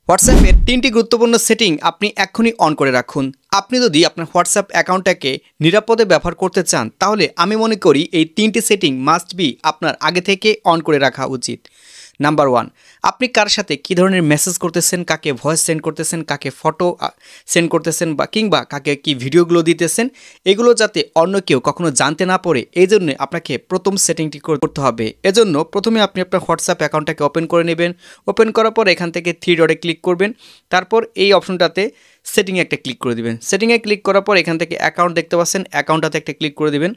হোয়াটসঅ্যাপের ৩টি গুরুত্বপূর্ণ সেটিং আপনি এক্ষুনি অন করে রাখুন। আপনি যদি আপনার হোয়াটসঅ্যাপ অ্যাকাউন্টটাকে নিরাপদে ব্যবহার করতে চান, তাহলে আমি মনে করি এই ৩টি সেটিং মাস্ট বি আপনার আগে থেকে অন করে রাখা উচিত। নাম্বার 1, আপনি কার সাথে কী ধরনের মেসেজ করতেছেন, কাকে ভয়েস সেন্ড করতেছেন, কাকে ফটো সেন্ড করতেছেন কিংবা কাকে কী ভিডিওগুলো দিতেছেন, এগুলো যাতে অন্য কেউ কখনো জানতে না পারে, এই জন্য আপনাকে প্রথম সেটিংটি করতে হবে। এজন্য প্রথমে আপনি আপনার হোয়াটসঅ্যাপ অ্যাকাউন্টটাকে ওপেন করে নেবেন। ওপেন করার পর এখান থেকে 3 ডটে ক্লিক করবেন। তারপর এই অপশনটাতে সেটিংয়ে একটা ক্লিক করে দিবেন। সেটিংয়ে ক্লিক করার পর এখান থেকে অ্যাকাউন্ট দেখতে পাচ্ছেন, অ্যাকাউন্টটাতে একটা ক্লিক করে দিবেন।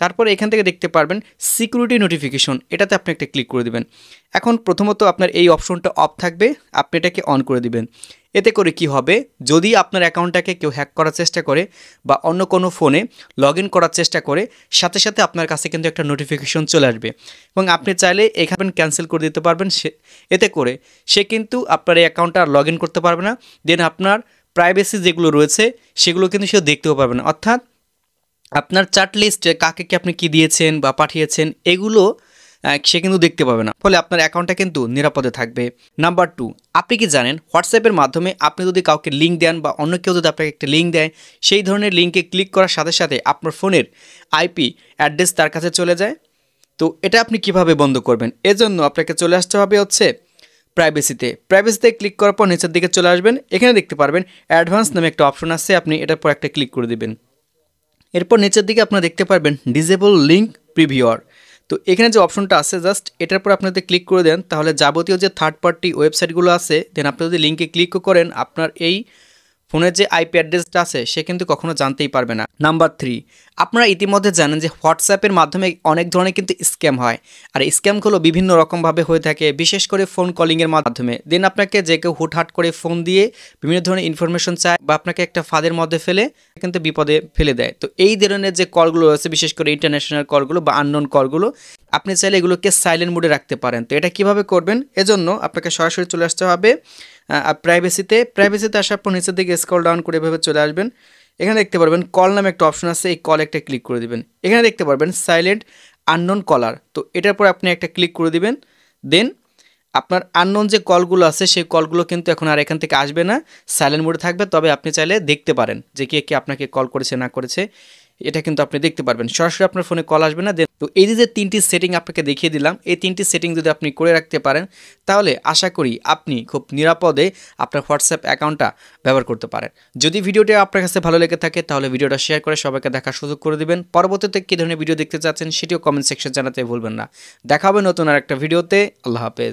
তারপর এখান থেকে দেখতে পারবেন সিকিউরিটি নোটিফিকেশন, এটাতে আপনি একটা ক্লিক করে দিবেন। এখন প্রথমত আপনার এই অপশনটা অফ থাকবে, আপনি এটাকে অন করে দিবেন। এতে করে কি হবে, যদি আপনার অ্যাকাউন্টটাকে কেউ হ্যাক করার চেষ্টা করে বা অন্য কোনো ফোনে লগ ইন করার চেষ্টা করে, সাথে সাথে আপনার কাছে কিন্তু একটা নোটিফিকেশন চলে আসবে এবং আপনি চাইলে এখানে ক্যান্সেল করে দিতে পারবেন। এতে করে সে কিন্তু আপনার এই অ্যাকাউন্টটা আর লগ ইন করতে পারবে না। দেন আপনার প্রাইভেসি যেগুলো রয়েছে সেগুলো কিন্তু সে দেখতেও পারবে না। অর্থাৎ আপনার চ্যাট লিস্টে কাকে কি আপনি কী দিয়েছেন বা পাঠিয়েছেন, এগুলো সে কিন্তু দেখতে পাবে না। ফলে আপনার অ্যাকাউন্টটা কিন্তু নিরাপদে থাকবে। নাম্বার 2, আপনি কি জানেন হোয়াটসঅ্যাপের মাধ্যমে আপনি যদি কাউকে লিঙ্ক দেন বা অন্য কেউ যদি আপনাকে একটা লিঙ্ক দেয়, সেই ধরনের লিঙ্কে ক্লিক করার সাথে সাথে আপনার ফোনের আইপি অ্যাড্রেস তার কাছে চলে যায়। তো এটা আপনি কিভাবে বন্ধ করবেন? এজন্য আপনাকে চলে আসতে হবে হচ্ছে প্রাইভেসিতে ক্লিক করার পর নিচের দিকে চলে আসবেন। এখানে দেখতে পারবেন অ্যাডভান্স নামে একটা অপশন আছে, আপনি এটার পর একটা ক্লিক করে দিবেন। এরপর নিচের দিকে আপনারা দেখতে পারবেন ডিসেবল লিঙ্ক প্রিভিউয়ার। তো এখানে যে অপশনটা আছে জাস্ট এটার পর আপনি যদি ক্লিক করে দেন, তাহলে যাবতীয় যে থার্ড পার্টি ওয়েবসাইটগুলো আছে, দেন আপনি যদি লিঙ্কে ক্লিকও করেন, আপনার এই ফোনের যে আইপি অ্যাড্রেসটা আছে সে কিন্তু কখনো জানতেই পারবে না। নাম্বার 3, আপনারা ইতিমধ্যে জানেন যে হোয়াটসঅ্যাপের মাধ্যমে অনেক ধরনের কিন্তু স্ক্যাম হয়। আর স্ক্যামগুলো বিভিন্ন রকমভাবে হয়ে থাকে, বিশেষ করে ফোন কলিংয়ের মাধ্যমে। দেন আপনাকে যে কেউ হুটহাট করে ফোন দিয়ে বিভিন্ন ধরনের ইনফরমেশন চায় বা আপনাকে একটা ফাঁদের মধ্যে ফেলে কিন্তু বিপদে ফেলে দেয়। তো এই ধরনের যে কলগুলো আছে, বিশেষ করে ইন্টারন্যাশনাল কলগুলো বা আননোন কলগুলো, আপনি চাইলে এগুলোকে সাইলেন্ট মোডে রাখতে পারেন। তো এটা কিভাবে করবেন? এজন্য আপনাকে সরাসরি চলে আসতে হবে প্রাইভেসিতে আসার পর নিচের দিকে স্ক্রল ডাউন করে এভাবে চলে আসবেন। এখানে দেখতে পারবেন কল নামে একটা অপশন আছে, এই কল একটা ক্লিক করে দিবেন। এখানে দেখতে পারবেন সাইলেন্ট আননোন কলার, তো এটার পর আপনি একটা ক্লিক করে দিবেন। দেন আপনার আননোন যে কলগুলো আছে সেই কলগুলো কিন্তু এখন আর এখান থেকে আসবে না, সাইলেন্ট মোডে থাকবে। তবে আপনি চাইলে দেখতে পারেন যে কে কে আপনাকে কল করেছে না করেছে, এটা কিন্তু আপনি দেখতে পারবেন। সরাসরি আপনার ফোনে কল আসবে না। তো এই যে 3টি সেটিং আপনাকে দেখিয়ে দিলাম, এই 3টি সেটিং যদি আপনি করে রাখতে পারেন, তাহলে আশা করি আপনি খুব নিরাপদে আপনার হোয়াটসঅ্যাপ অ্যাকাউন্টটা ব্যবহার করতে পারেন। যদি ভিডিওটি আপনার কাছে ভালো লেগে থাকে, তাহলে ভিডিওটা শেয়ার করে সবাইকে দেখার সুযোগ করে দিবেন। পরবর্তীতে কী ধরনের ভিডিও দেখতে চাচ্ছেন সেটিও কমেন্ট সেকশন জানাতে ভুলবেন না। দেখা হবে নতুন আর একটা ভিডিওতে। আল্লাহ হাফেজ।